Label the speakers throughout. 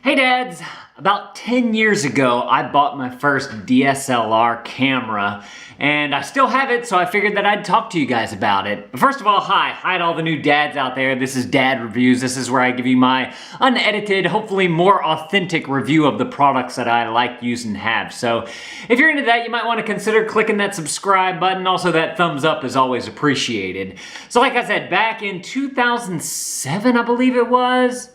Speaker 1: Hey dads! About 10 years ago, I bought my first DSLR camera, and I still have it, so I figured that I'd talk to you guys about it. But first of all, hi to all the new dads out there. This is Dad Reviews. This is where I give you my unedited, hopefully more authentic review of the products that I like, use, and have. So if you're into that, you might want to consider clicking that subscribe button. Also, that thumbs up is always appreciated. So like I said, back in 2007, I believe it was,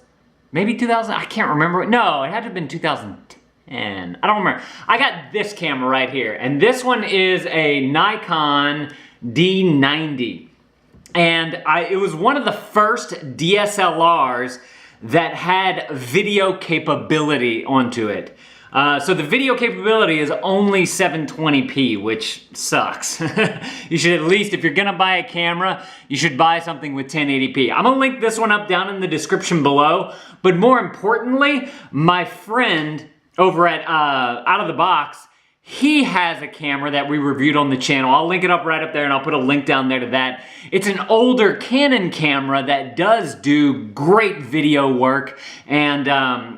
Speaker 1: maybe 2000, I can't remember. No, it had to have been 2010. I don't remember. I got this camera right here, and this one is a Nikon D90. And it was one of the first DSLRs that had video capability onto it. So the video capability is only 720p, which sucks. You should at least, if you're gonna buy a camera, you should buy something with 1080p. I'm gonna link this one up down in the description below, but more importantly, my friend over at Out of the Box, he has a camera that we reviewed on the channel. I'll link it up right up there, and I'll put a link down there to that. It's an older Canon camera that does do great video work, and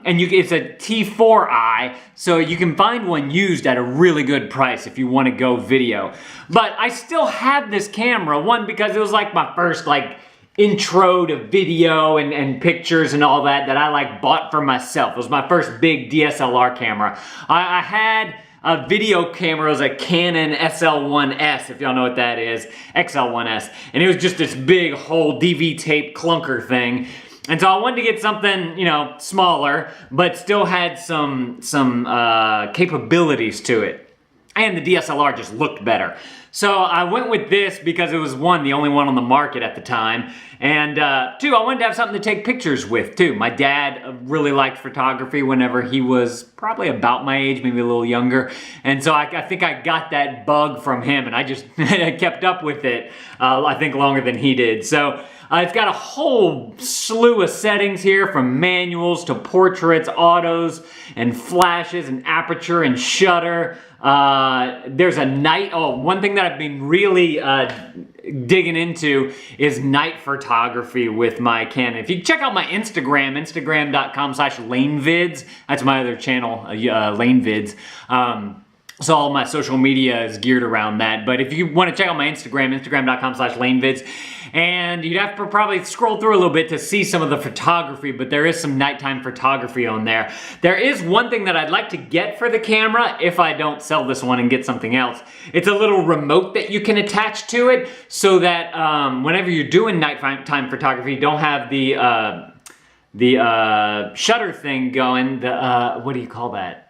Speaker 1: it's a T4i, so you can find one used at a really good price if you want to go video. But I still have this camera, one, because it was like my first intro to video and pictures and all that I bought for myself. It was my first big DSLR camera. I had a video camera. It was a Canon SL1S, if y'all know what that is, XL1S, and it was just this big whole DV tape clunker thing. And so I wanted to get something, you know, smaller, but still had some capabilities to it. And the DSLR just looked better. So I went with this because it was one, the only one on the market at the time. And two, I wanted to have something to take pictures with too. My dad really liked photography whenever he was probably about my age, maybe a little younger. And so I think I got that bug from him, and I just kept up with it, I think longer than he did. So it's got a whole slew of settings here, from manuals to portraits, autos, and flashes, and aperture, and shutter. There's a one thing that I've been really digging into is night photography with my Canon. If you check out my Instagram, instagram.com/lanevids, that's my other channel, lanevids. So all my social media is geared around that. But if you want to check out my Instagram, instagram.com/lanevids, and you'd have to probably scroll through a little bit to see some of the photography, but there is some nighttime photography on there. There is one thing that I'd like to get for the camera if I don't sell this one and get something else. It's a little remote that you can attach to it so that whenever you're doing nighttime photography, you don't have the shutter thing going, what do you call that?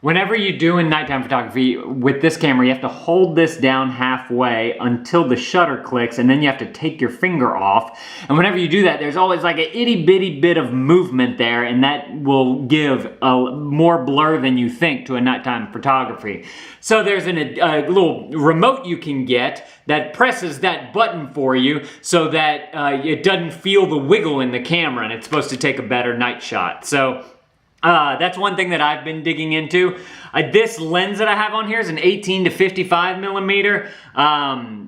Speaker 1: Whenever you're doing nighttime photography with this camera, you have to hold this down halfway until the shutter clicks, and then you have to take your finger off. And whenever you do that, there's always like an itty bitty bit of movement there, and that will give a more blur than you think to a nighttime photography. So there's a little remote you can get that presses that button for you so that it doesn't feel the wiggle in the camera, and it's supposed to take a better night shot. So that's one thing that I've been digging into. This lens that I have on here is an 18 to 55 millimeter. I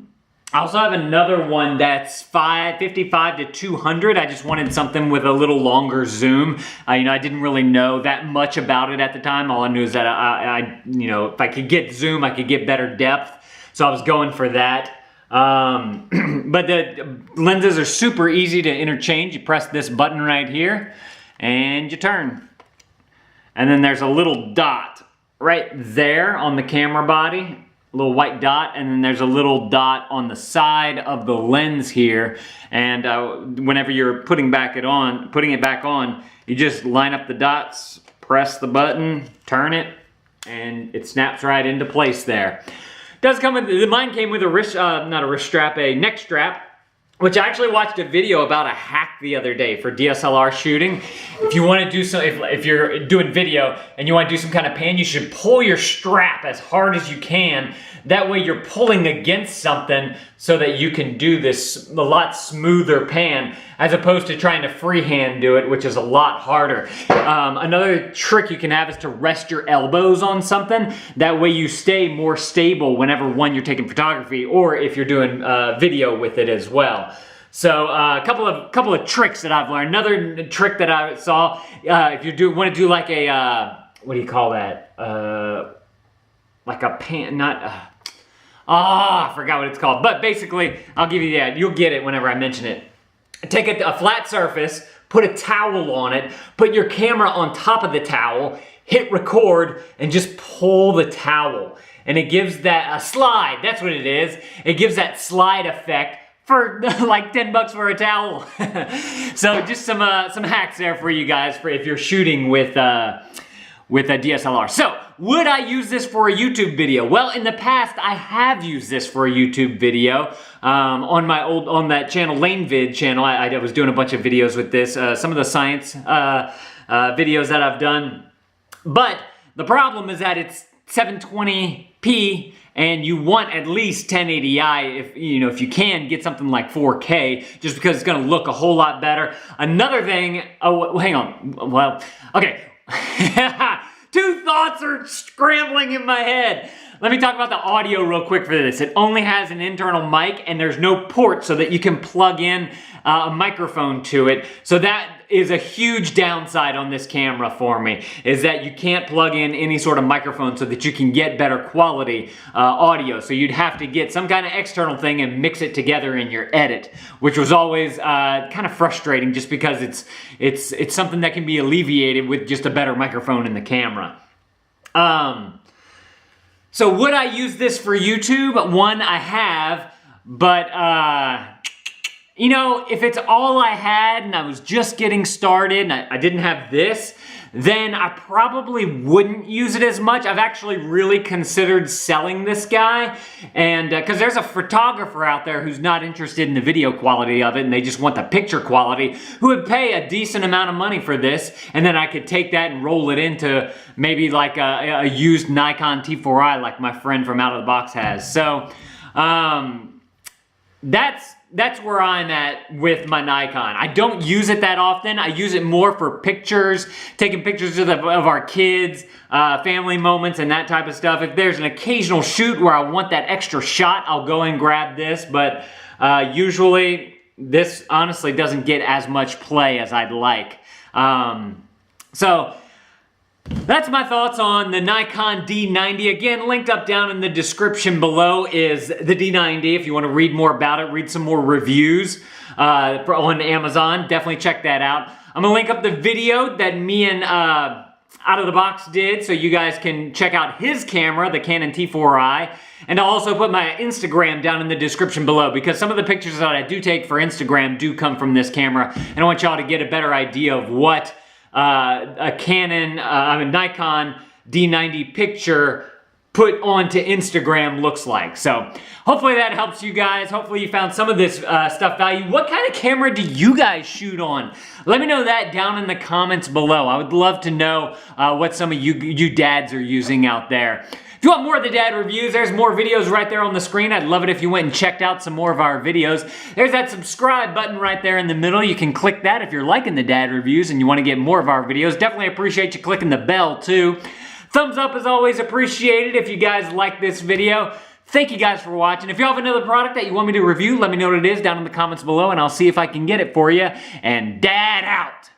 Speaker 1: also have another one that's 55 to 200. I just wanted something with a little longer zoom. I didn't really know that much about it at the time. All I knew is that if I could get zoom, I could get better depth. So I was going for that. But the lenses are super easy to interchange. You press this button right here and you turn. And then there's a little dot right there on the camera body, a little white dot, and then there's a little dot on the side of the lens here. And whenever you're putting it back on, you just line up the dots, press the button, turn it, and it snaps right into place there. Does come with, mine came with a a neck strap, which I actually watched a video about a hack the other day for DSLR shooting. If you want to do if you're doing video and you want to do some kind of pan, you should pull your strap as hard as you can. That way you're pulling against something so that you can do this a lot smoother pan, as opposed to trying to freehand do it, which is a lot harder. Another trick you can have is to rest your elbows on something. That way you stay more stable whenever, one, you're taking photography, or if you're doing video with it as well. So a couple of tricks that I've learned. Another trick that I saw, if you want to do like a what do you call that? Like a pan, not. I forgot what it's called. But basically, I'll give you you'll get it whenever I mention it. Take a flat surface, put a towel on it, put your camera on top of the towel, hit record, and just pull the towel. And it gives that a slide. That's what it is. It gives that slide effect for like 10 bucks for a towel. So just some hacks there for you guys for if you're shooting with a DSLR. So would I use this for a YouTube video? Well, in the past I have used this for a YouTube video on that channel, LaneVid channel. I was doing a bunch of videos with this, some of the science videos that I've done. But the problem is that it's 720p and you want at least 1080i if you can get something like 4K, just because it's going to look a whole lot better. Another thing, oh hang on, well, okay. Two thoughts are scrambling in my head. Let me talk about the audio real quick for this. It only has an internal mic and there's no port so that you can plug in a microphone to it. So that is a huge downside on this camera for me, is that you can't plug in any sort of microphone so that you can get better quality audio. So you'd have to get some kind of external thing and mix it together in your edit, which was always kind of frustrating, just because it's something that can be alleviated with just a better microphone in the camera. So would I use this for YouTube? One, I have, but you know, if it's all I had and I was just getting started and I didn't have this, then I probably wouldn't use it as much. I've actually really considered selling this guy, and because there's a photographer out there who's not interested in the video quality of it and they just want the picture quality, who would pay a decent amount of money for this, and then I could take that and roll it into maybe like a used Nikon T4i like my friend from Out of the Box has. So that's where I'm at with my Nikon. I don't use it that often. I use it more for pictures, taking pictures of our kids, family moments, and that type of stuff. If there's an occasional shoot where I want that extra shot, I'll go and grab this, but usually this honestly doesn't get as much play as I'd like. So that's my thoughts on the Nikon D90. Again, linked up down in the description below is the D90. If you want to read more about it, read some more reviews on Amazon, definitely check that out. I'm going to link up the video that me and Out of the Box did, so you guys can check out his camera, the Canon T4i. And I'll also put my Instagram down in the description below, because some of the pictures that I do take for Instagram do come from this camera, and I want y'all to get a better idea of what a Nikon D90 picture put onto Instagram looks like. So hopefully that helps you guys. Hopefully you found some of this stuff valuable. What kind of camera do you guys shoot on? Let me know that down in the comments below. I would love to know what some of you dads are using out there. If you want more of the dad reviews, there's more videos right there on the screen. I'd love it if you went and checked out some more of our videos. There's that subscribe button right there in the middle. You can click that if you're liking the dad reviews and you want to get more of our videos. Definitely appreciate you clicking the bell too. Thumbs up is always appreciated if you guys like this video. Thank you guys for watching. If you have another product that you want me to review, let me know what it is down in the comments below, and I'll see if I can get it for you. And dad out.